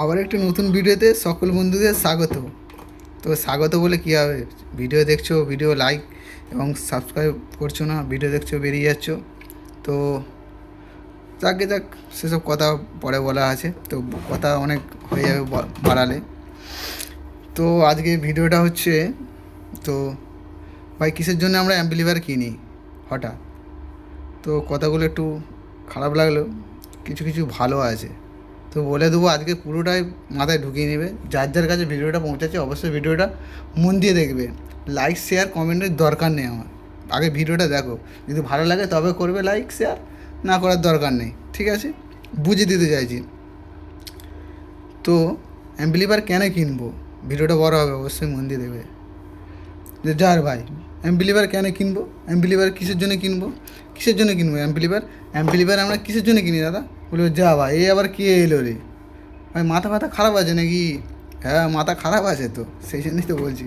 আবার একটা নতুন ভিডিওতে সকল বন্ধুদের স্বাগত। তো স্বাগত বলে কী হবে, ভিডিও দেখছো, ভিডিও লাইক এবং সাবস্ক্রাইব করছো না, ভিডিও দেখছো বেরিয়ে যাচ্ছ। তো যাকে যাক, সেসব কথা পরে বলা আছে, তো কথা অনেক হয়ে যাবে বাড়ালে। তো আজকে ভিডিওটা হচ্ছে, তো ভাই কিসের জন্য আমরা অ্যাম্পলিফায়ার কিনি হঠাৎ। তো কথাগুলো একটু খারাপ লাগলো, কিছু কিছু ভালো আছে, তো বলে দেবো। আজকে পুরোটাই মাথায় ঢুকিয়ে নেবে। যার যার কাছে ভিডিওটা পৌঁছাচ্ছে অবশ্যই ভিডিওটা মন দিয়ে দেখবে। লাইক শেয়ার কমেন্টের দরকার নেই আমার, আগে ভিডিওটা দেখো। যদি ভালো লাগে তবে করবে লাইক শেয়ার, না করার দরকার নেই, ঠিক আছে? বুঝিয়ে দিতে চাইছি। তো অ্যাম্পলিফায়ার কেন কিনবো, ভিডিওটা বড় হবে, অবশ্যই মন দিয়ে দেবে। যে যার ভাই অ্যাম্পলিফায়ার কেন কিনবো, অ্যাম্পলিফায়ার কিসের জন্য কিনবো, কিসের জন্য কিনবো অ্যাম্পলিফায়ার আমরা কিসের জন্য কিনি দাদা? বলবে যা ভাই, এই আবার কে এলো রে ভাই, মাথা ফাথা খারাপ আছে নাকি? হ্যাঁ, মাথা খারাপ আছে, তো সেই জন্যই তো বলছি।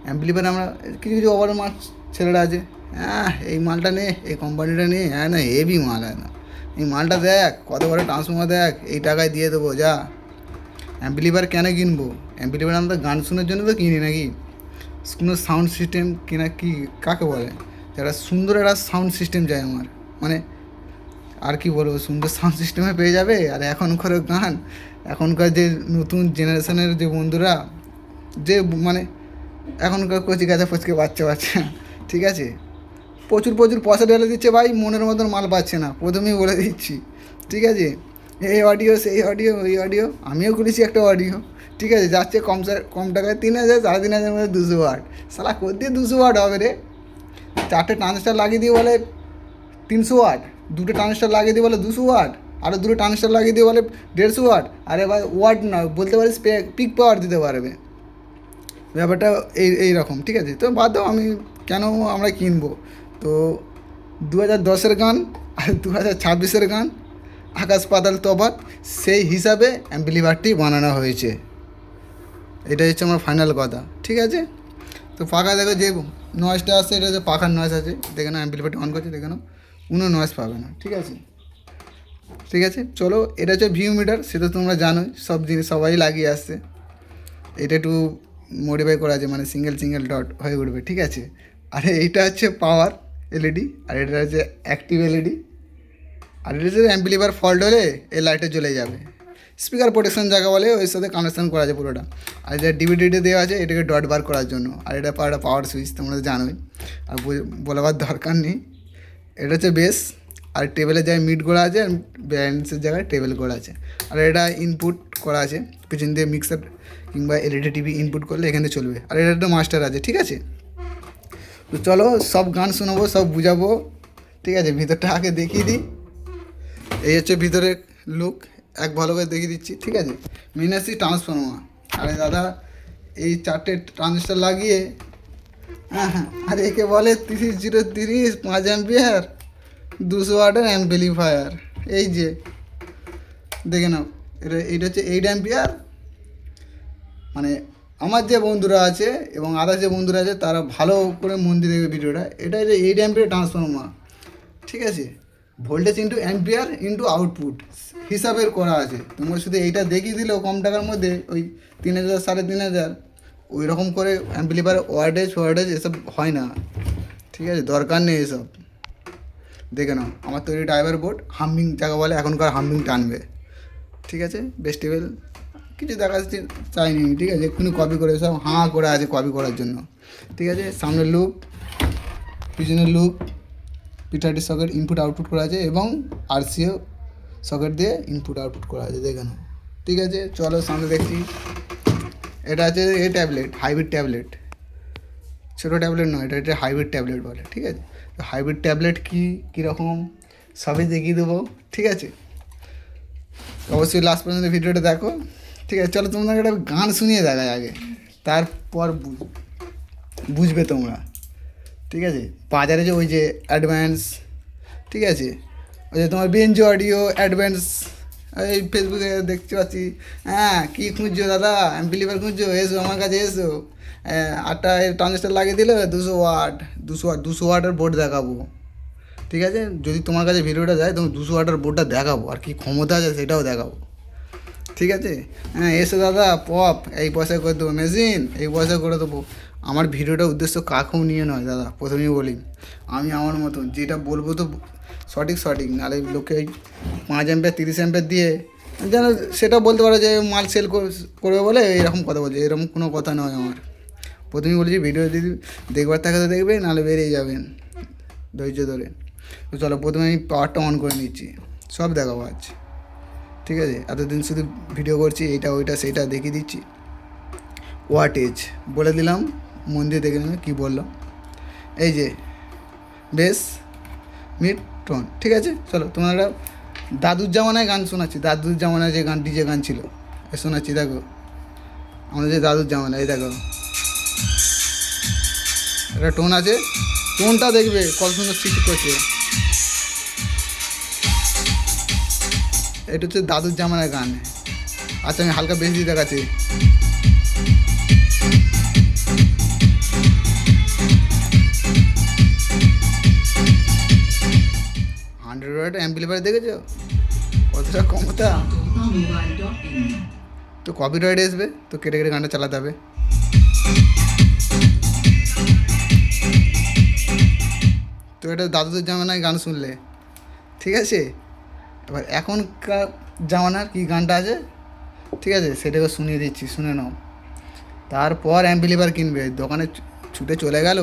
অ্যাম্পলিফায়ার আমরা কিছু কিছু ওভার মাল ছেলেরা আছে, হ্যাঁ এই মালটা নে, এই কোম্পানিটা নে, হ্যাঁ না হেভি মাল, হয় না এই মালটা দেখ কত বড় ট্রান্সফর্মার, দেখ এই টাকায় দিয়ে দেবো যা। অ্যাম্পলিফায়ার কেন কিনবো? অ্যাম্পলিফায়ার আমরা গান শোনার জন্য তো কিনি নাকি? কোনো সাউন্ড সিস্টেম কিনা কি কাকে বলে? যারা সুন্দর একটা সাউন্ড সিস্টেম চাই আমার, মানে আর কি বলবো, সুন্দর সাউন্ড সিস্টেমে পেয়ে যাবে। আর এখনকার গান, এখনকার যে নতুন জেনারেশনের যে বন্ধুরা, যে মানে এখনকার কচি গাছা ফচকে বাচ্চা বাচ্চা, ঠিক আছে, প্রচুর প্রচুর পয়সা ঢেলে দিচ্ছে ভাই, মনের মতন মাল পাচ্ছে না, প্রথমেই বলে দিচ্ছি, ঠিক আছে? এই অডিও সেই অডিও ওই অডিও, আমিও করেছি একটা অডিও, ঠিক আছে, যাচ্ছে কম টাকায় 3,000 3,500 মধ্যে 200 ওয়াট। সালা দিয়ে 200 ওয়াট হবে রে? চারটে ট্রানজিস্টার লাগিয়ে দিয়ে বলে 300 ওয়াট, দুটো ট্রানজিস্টার লাগিয়ে দিয়ে বলে 200 ওয়াট, আরও দুটো ট্রানজিস্টার লাগিয়ে দিয়ে বলে 150 ওয়াট। আরে ভাই ওয়াট না, বলতে পারিস পিক পাওয়ার দিতে পারবে। ব্যাপারটা এই রকম, ঠিক আছে? তো বাদ দাও, আমি কেন আমরা কিনবো? তো 2010-এর গান আর 2026-এর গান আকাশ পাতাল তফাৎ, সেই হিসাবে অ্যাম্পলিফায়ারটি বানানো হয়েছে। এটাই হচ্ছে আমার ফাইনাল কথা, ঠিক আছে? তো পাখা দেখো, যে নয়েজটা আসছে এটা হচ্ছে পাখার নয়েজ আছে, দেখে নাও অ্যাম্পলিফায়ারটি অন করছে, দেখে নাও কোনো নয়েজ পাবে না, ঠিক আছে? ঠিক আছে, চলো, এটা হচ্ছে ভিউ মিটার, সেটা তোমরা জানোই, সব জিনিস সবাই লাগিয়ে আসছে। এটা একটু মডিফাই করা আছে, মানে সিঙ্গেল সিঙ্গেল ডট হয়ে উঠবে, ঠিক আছে? আর এইটা হচ্ছে পাওয়ার এলইডি, আর এটা হচ্ছে অ্যাক্টিভ এলইডি, আর এটা হচ্ছে অ্যাম্পলিফায়ার ফল্ট হলে এই লাইটে জ্বলে যাবে। স্পিকার প্রোটেকশন জায়গা বলে, ওর সাথে কানেকশন করা আছে পুরোটা। আর যেটা ডিভিডিতে দেওয়া আছে, এটাকে ডট বার করার জন্য। আর এটা পাওয়ার সুইচ, তোমরা তো জানোই, আর বলাবার দরকার নেই। এটা হচ্ছে বেস, আর টেবিলের জায়গায় মিড করা আছে, আর ব্যালেন্সের জায়গায় টেবিল করা আছে। আর এটা ইনপুট করা আছে, পিছন দিয়ে মিক্সার কিংবা এলইডি টিভি ইনপুট করলে এখানে চলবে। আর এটা একটা মাস্টার আছে, ঠিক আছে? তো চলো, সব গান শোনাবো, সব বুঝাবো, ঠিক আছে? ভিতরটা আগে দেখিয়ে দিই। এই হচ্ছে ভিতরের লুক, এক ভালো করে দেখিয়ে দিচ্ছি, ঠিক আছে? মেন আসছি ট্রান্সফর্মার। আরে দাদা, এই চারটে ট্রানজিস্টার লাগিয়ে, হ্যাঁ হ্যাঁ, আর একে বলে 30-0-30 5 অ্যাম্পিয়ার 200 ওয়াটের অ্যাম্পলিফায়ার। এই যে দেখে নাও, এইটা হচ্ছে 8 অ্যাম্পিয়ার। মানে আমার যে বন্ধুরা আছে এবং আদার যে বন্ধুরা আছে, তারা ভালো করে মন দিয়ে দেখবে ভিডিওটা। এটা হচ্ছে 8 অ্যাম্পিয়ার ট্রান্সফর্মার, ঠিক আছে? Voltage into ampere into output হিসাবের করা আছে। তোমরা শুধু এইটা দেখিয়ে দিলেও কম টাকার মধ্যে, ওই 3,000 3,500, ওই রকম করে অ্যাম্পলিফায়ার ওয়ার্ডেজ এসব হয় না, ঠিক আছে? দরকার নেই এসব। দেখে নাও আমার তৈরি ড্রাইভার বোর্ড, হামিং জায়গা বলে, এখনকার হামিং টানবে, ঠিক আছে? বেস্টেবল কিছু দেখা যাচ্ছে চাইনি, ঠিক আছে? এক্ষুনি কপি করে সব হাঁ করে আছে কপি করার জন্য, ঠিক আছে? সামনের লুক, পিছনের look, P30 socket input output করা আছে, এবং আরসিও সকেট দিয়ে ইনপুট আউটপুট করা আছে, দেখে নাও, ঠিক আছে? চলো সামনে দেখছি। এটা আছে ট্যাবলেট, হাইব্রিড ট্যাবলেট, ছোটো ট্যাবলেট নয়, এটা হচ্ছে হাইব্রিড ট্যাবলেট বলে, ঠিক আছে? তো হাইব্রিড ট্যাবলেট কীরকম সবই দেখিয়ে দেবো, ঠিক আছে? অবশ্যই লাস্ট পর্যন্ত ভিডিওটা দেখো, ঠিক আছে? চলো তোমাদের একটা গান শুনিয়ে দেখায় আগে, তারপর বুঝবে তোমরা, ঠিক আছে? বাজারে যে ওই যে অ্যাডভান্স, ঠিক আছে, ওই যে তোমার বেঞ্জো অডিও অ্যাডভান্স, এই ফেসবুকে দেখতে পাচ্ছি, হ্যাঁ কী খুঁজছো দাদা, অ্যাম্পলিফায়ার খুঁজছো, এসো আমার কাছে এসো, আটটা ট্রানজিস্টার লাগিয়ে দিলে 200 ওয়াট, 200 ওয়াটের বোর্ড দেখাবো, ঠিক আছে? যদি তোমার কাছে ভিডিওটা যায়, তুমি 200 ওয়াটের বোর্ডটা দেখাবো, আর কি ক্ষমতা আছে সেটাও দেখাবো, ঠিক আছে? হ্যাঁ, এসো দাদা পপ এই পয়সায় করে দেবো, মেশিন এই পয়সায় করে দেবো। আমার ভিডিওটার উদ্দেশ্য কাকেও নিয়ে নয় দাদা, প্রথমেই বলি। আমি আমার মতন যেটা বলবো তো সঠিক সঠিক, নাহলে লোকে ওই 5 অ্যাম্পিয়ার 30 অ্যাম্পিয়ার দিয়ে যেন সেটা বলতে পারো যে মাল সেল করবে বলে এরকম কথা বলছে। এরকম কোনো কথা নয় আমার। প্রথমেই বলেছি ভিডিও যদি দেখবার থাকে তো দেখবে, নাহলে বেরিয়ে যাবেন ধৈর্য ধরে। তো চলো প্রথমে আমি পাওয়ারটা অন করে নিচ্ছি, সব দেখাবো আজ। ঠিক আছে, এতদিন শুধু ভিডিও করছি, এইটা ওইটা সেইটা দেখিয়ে দিচ্ছি। ওয়াটেজ বলে দিলাম, মন দিয়ে দেখে নেবে কী বললাম। এই যে বেস মিড টোন, ঠিক আছে। চলো তোমার একটা দাদুর জামানায় গান শোনাচ্ছি, দাদুর জামানায় যে গান ডিজে গান ছিল শোনাচ্ছি। দেখো আমাদের যে দাদুর জামানায়, এই দেখো একটা টোন আছে, টোনটা দেখবে কত সুন্দর সিট করছে। এটা হচ্ছে দাদুর জামানায় গান। আচ্ছা আমি হালকা বেশ দিয়ে দেখাচ্ছি। 100 ওয়াট অ্যাম্পলিফায়ার দেখেছো কতটা ক্ষমতা? তো কপিরাইট আসবে, তো কেটে কেটে গানটা চালাতে হবে। তো এটা দাদুদের জামানায় গান শুনলে, ঠিক আছে। এবার এখনকার জামানার কী গানটা আছে, ঠিক আছে, সেটাকে শুনিয়ে দিচ্ছি, শুনে নাও। তারপর অ্যাম্পলিফায়ার কিনবে, দোকানে ছুটে চলে গেল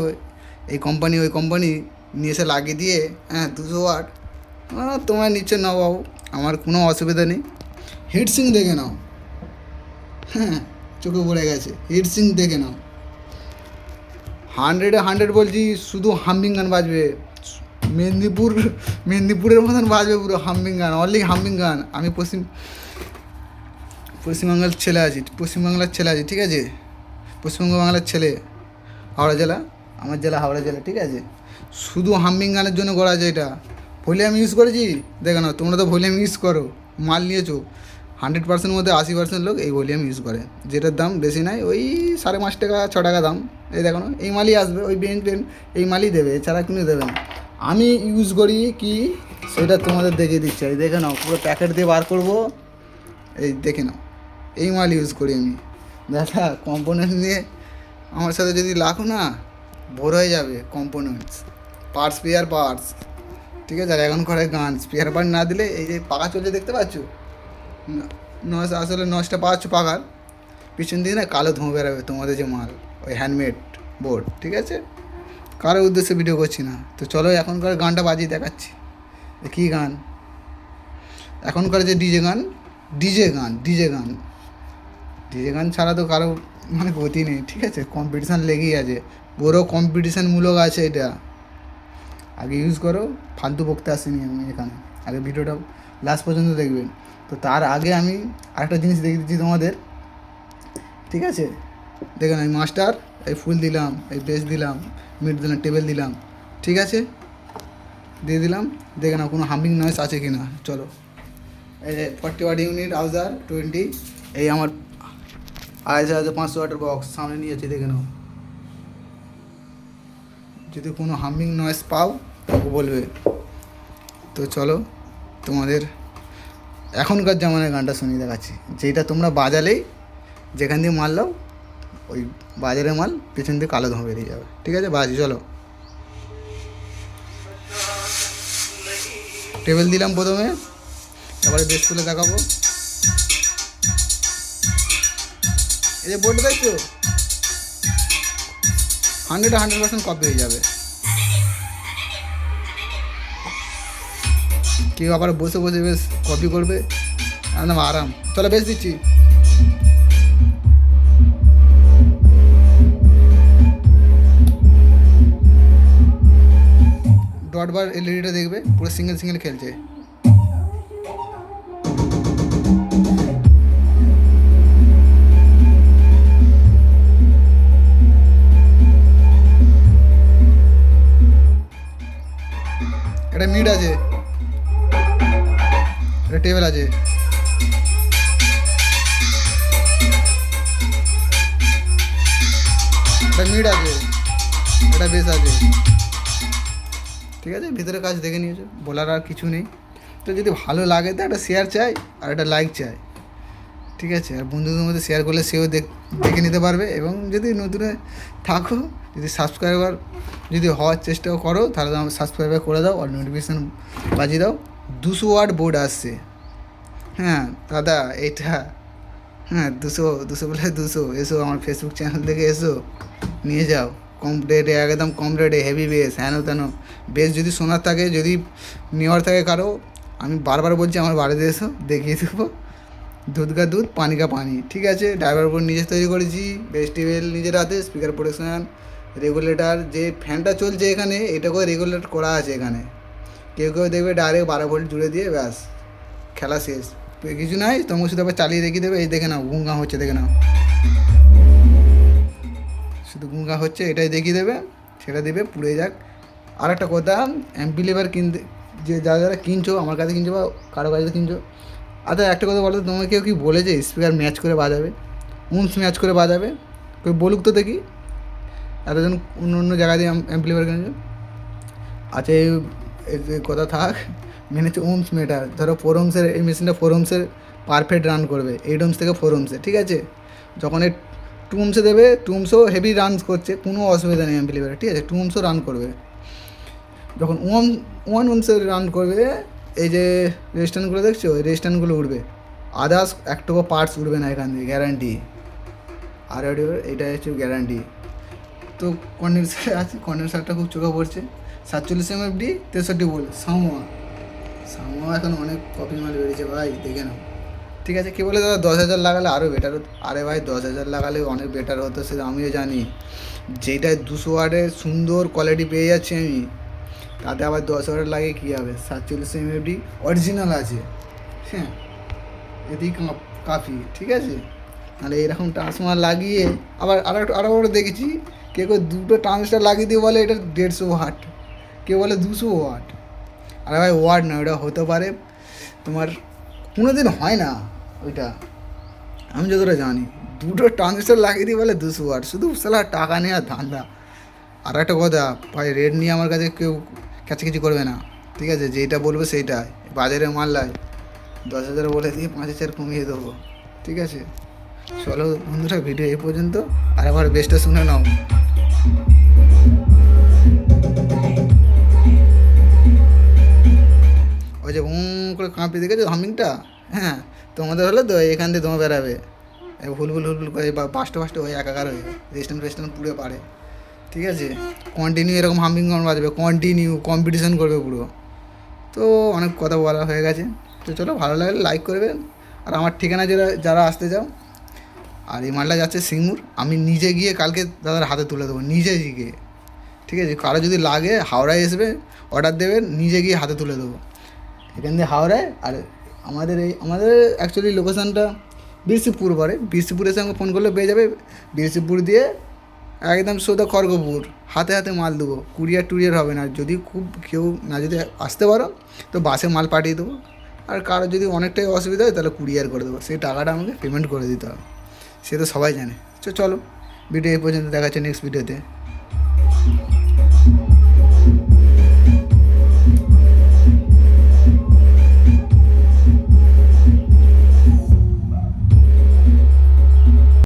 এই কোম্পানি ওই কোম্পানি, নিয়ে এসে লাগিয়ে দিয়ে, হ্যাঁ 200 ওয়াট তোমার নিচে নাও বাবু, আমার কোনো অসুবিধা নেই। হিটসিং দেখে নাও, হ্যাঁ চোখে পড়ে গেছে, হিটসিং দেখে নাও। 100 বলছি, শুধু হাম্বিং গান বাজবে, মেদিনীপুরের মতন বাজবে পুরো হাম্বিং গান, অনলি হাম্বিং গান। আমি পশ্চিমবাংলার ছেলে আছি, ঠিক আছে, পশ্চিমবঙ্গ বাংলার ছেলে, হাওড়া জেলা, আমার জেলা হাওড়া জেলা, ঠিক আছে। শুধু হাম্বিং গানের জন্য করা আছে এটা। ভলিউম ইউজ করেছি, দেখো না, তোমরা তো ভলিউম ইউজ করো, মাল নিয়েছো। 100% মধ্যে 80% লোক এই ভলিউম ইউজ করে, যেটার দাম বেশি নাই, ওই 5.5 টাকা 6 টাকা দাম। এই দেখো না, এই মালই আসবে, ওই বেঞ্চ এই মালই দেবে, এছাড়া কিনে দেবে না। আমি ইউজ করি কি সেটা তোমাদের দেখিয়ে দিচ্ছি। এই দেখে নাও, পুরো প্যাকেট দিয়ে বার করবো, এই দেখে নাও, এই মাল ইউজ করি আমি দাদা। কম্পোনেন্ট নিয়ে আমার সাথে যদি লাখো না, বোর হয়ে যাবে। কম্পোনেন্টস, পার্টস, স্পেয়ার পার্টস, ঠিক আছে। আর এখন করে গান স্পেয়ার পার্ট না দিলে, এই যে পাখা চলছে দেখতে পাচ্ছ, নস আসলে নসটা পাচ্ছ পাখার পিছন দিয়ে না, কালো ধোঁয়া বেরোবে তোমাদের যে মাল, ওই হ্যান্ডমেড বোর্ড, ঠিক আছে। কারোর উদ্দেশ্যে ভিডিও করছি না। তো চলো এখনকার গানটা বাজিয়ে দেখাচ্ছি। কী গান এখনকার যে ডিজে গান ছাড়া তো কারো মানে গতি নেই, ঠিক আছে। কম্পিটিশান লেগেই আছে, বড়ো কম্পিটিশানমূলক আছে এটা। আগে ইউজ করো, ফালতু বকতে আসিনি আমি এখানে, আগে ভিডিওটা লাস্ট পর্যন্ত দেখবেন। তো তার আগে আমি আরেকটা জিনিস দেখিয়ে দিচ্ছি তোমাদের, ঠিক আছে। দেখেন আমি মাস্টার, এই ফুল দিলাম, এই বেস দিলাম, মিড দিলাম, টেবিল দিলাম, ঠিক আছে, দিয়ে দিলাম। দেখে নাও কোনো হামিং নয়েস আছে কি না। চলো এই যে 40 ওয়াট ইউনিট আউজার 20, এই আমার 2500 ওয়াটের বক্স সামনে নিয়েছি, দেখে নাও। যদি কোনো হামিং নয়েস পাও তাকে বলবে। তো চলো তোমাদের এখনকার জামানায় গানটা শুনিয়ে দেখাচ্ছি, যেটা তোমরা বাজালেই যেখান দিয়ে মাল লাও, ওই বাজারের মাল পেছন দিয়ে কালো ধোঁয়া বেরিয়ে যাবে, ঠিক আছে। বাজি, চলো। টেবিল দিলাম প্রথমে, তারপরে বেস তুলে দেখাবো। এই যে বোর্ড দেখছো, 100% কপি হয়ে যাবে। কেউ আবার বসে বসে বেশ কপি করবে, একদম আরাম। চলো বেশ দিচ্ছি। ডট বার এলইডিটা দেখবে পুরো সিঙ্গেল খেলছে। এটা মিড আছে, এটা টেবিল আছে, এটা মিড আছে, এটা বেস আছে, ঠিক আছে। ভিতরে কাজ দেখে নিয়েছো, বলার আর কিছু নেই। তো যদি ভালো লাগে তো একটা শেয়ার চাই আর একটা লাইক চাই, ঠিক আছে, আর বন্ধুদের মধ্যে শেয়ার করলে সেও দেখে নিতে পারবে। এবং যদি নতুন থাকো, যদি সাবস্ক্রাইবার যদি হওয়ার চেষ্টাও করো, তাহলে তো আমার সাবস্ক্রাইবার করে দাও আর নোটিফিকেশান বাজিয়ে দাও। 200 ওয়াট বোর্ড আসছে। হ্যাঁ দাদা এইটা, হ্যাঁ 200 বলে 200, এসো আমার ফেসবুক চ্যানেল থেকে এসো, নিয়ে যাও কম রেটে, একদম কম রেটে, হেভি বেস, হেন তেন বেস যদি শোনার থাকে, যদি নেওয়ার থাকে কারো, আমি বারবার বলছি আমার বাড়িতে এসো, দেখিয়ে দেবো। দুধ কা দুধ, পানি কা পানি, ঠিক আছে। ড্রাইভার বোর্ড নিজে তৈরি করেছি, বেস টেবিল নিজের হাতে, স্পিকার প্রোটেকশান, রেগুলেটর, যে ফ্যানটা চলছে এখানে এটা করে রেগুলেট করা আছে এখানে। কেউ কেউ দেখবে ডাইরেক্ট 12 ভোল্ট জুড়ে দিয়ে ব্যাস খেলা শেষ, কিছু নাই। তোমাকে শুধু আবার চালিয়ে দেখিয়ে দেবে, এই দেখে নাও গুঙ্গা হচ্ছে, দেখে নাও শুধু গুঙ্গা হচ্ছে, এটাই দেখিয়ে দেবে, সেটা দেবে পুড়ে যাক। আর একটা কথা, অ্যাম্পিলিভার কিনতে যে যারা যারা কিনছো, আমার কাছে কিনছো বা কারো কাছে কিনছো, আচ্ছা একটা কথা বলো তো, তোমাকে কেউ কি বলেছে স্পিকার ম্যাচ করে বাজাবে, ম্যাচ করে বাজাবে? কেউ বলুক তো দেখি, এতজন অন্য অন্য জায়গা দিয়ে অ্যাম্পলিফায়ার কিনেছো। আচ্ছা এই যে কথা থাক, মেন হচ্ছে মেটার। ধরো 4 ohms এই মেশিনটা 4 ohms পারফেক্ট রান করবে, 8 ohms থেকে 4 ohms, ঠিক আছে। যখন এই 2 ohms দেবে, 2 ohmsও হেভি রান করছে, কোনো অসুবিধা নেই অ্যাম্পলিফায়ার, ঠিক আছে, 2 ohmsও রান করবে। যখন 1 ohms রান করবে, এই যে রেজিস্ট্যান্টগুলো দেখছো, এই রেজিস্ট্যান্টগুলো উঠবে, আদার্স একটুকু পার্টস উঠবে না এখান থেকে, গ্যারান্টি। আর এটা হচ্ছে গ্যারান্টি। তো কন্ডেন্সার আছে, কন্ডেন্সারটা খুব চোখে পড়ছে, 47 MFD 63 বলে সামোয়া এখন অনেক কপি মাল বেরিয়েছে ভাই, দেখে নাও, ঠিক আছে। কে বলে দাদা 10,000 লাগালে আরও বেটার হতো? আরে ভাই 10,000 লাগালে অনেক বেটার হতো, সেটা আমিও জানি। যেটায় 200 ওয়াটের সুন্দর কোয়ালিটি পেয়ে যাচ্ছি আমি, তাতে আবার 10 ওয়াট লাগে কী হবে? 47 MFD অরিজিনাল আছে, হ্যাঁ, এতেই কাফি, ঠিক আছে। নাহলে এরকম ট্রান্সফর্মার লাগিয়ে আবার আরও দেখেছি, কেউ দুটো ট্রান্সফার লাগিয়ে দিয়ে বলে এটা 150 ওয়াট, কেউ বলে 200 ওয়াট। আরে ভাই ওয়াট না, ওটা হতে পারে তোমার কোনো দিন হয় না ওইটা, আমি যতটা জানি। দুটো ট্রানজিস্টার লাগিয়ে দিয়ে বলে 200 ওয়াট, শুধু সালা টাকা নেওয়ার ধান্দা। আর একটা কথা ভাই, রেট নিয়ে আমার কাছে কেউ কাছাকাছি করবে না, ঠিক আছে। যেটা বলবো সেইটাই, বাজারে মাল লাই 10,000 বলে দিয়ে 5,000 কমিয়ে দেবো, ঠিক আছে। চলো বন্ধুরা, ভিডিও এই পর্যন্ত, আর আবার বেস্টটা শুনে নাও। ওই যে করে কাঁপি দেখেছো হামিংটা, হ্যাঁ, তোমাদের হলে তো এখান দিয়ে তোমার বেরাবে হুলহুল করে, বা ফাস্টে হয়ে একাকার হয়ে রেস্টুরেন্ট পুড়ে পারে, ঠিক আছে। কন্টিনিউ এরকম হামিং বাজবে, কন্টিনিউ কম্পিটিশন করবে পুরো। তো অনেক কথা বলা হয়ে গেছে, তো চলো ভালো লাগলে লাইক করবেন। আর আমার ঠিকানা যারা আসতে চাও, আর এই মালটা যাচ্ছে সিঙ্গুর, আমি নিজে গিয়ে কালকে দাদার হাতে তুলে দেবো, নিজে গিয়ে, ঠিক আছে। কারো যদি লাগে হাওড়ায় আসবে, অর্ডার দেবেন, নিজে গিয়ে হাতে তুলে দেবো এখান দিয়ে হাওড়ায়। আর আমাদের অ্যাকচুয়ালি লোকেশানটা বীরশিবপুর পড়ে, বীরশিবপুরের সঙ্গে ফোন করলে পেয়ে যাবে। বীরশিবপুর দিয়ে একদম সোজা খড়গপুর, হাতে হাতে মাল দেবো, কুরিয়ার হবে না। যদি খুব কেউ না যদি আসতে পারো, তো বাসে মাল পাঠিয়ে দেবো। আর কারো যদি অনেকটাই অসুবিধা হয়, তাহলে কুরিয়ার করে দেবো, সেই টাকাটা আমাকে পেমেন্ট করে দিতে হবে, সে তো সবাই জানে। চলো ভিডিও এই পর্যন্ত, দেখা যাচ্ছে নেক্সট ভিডিওতে।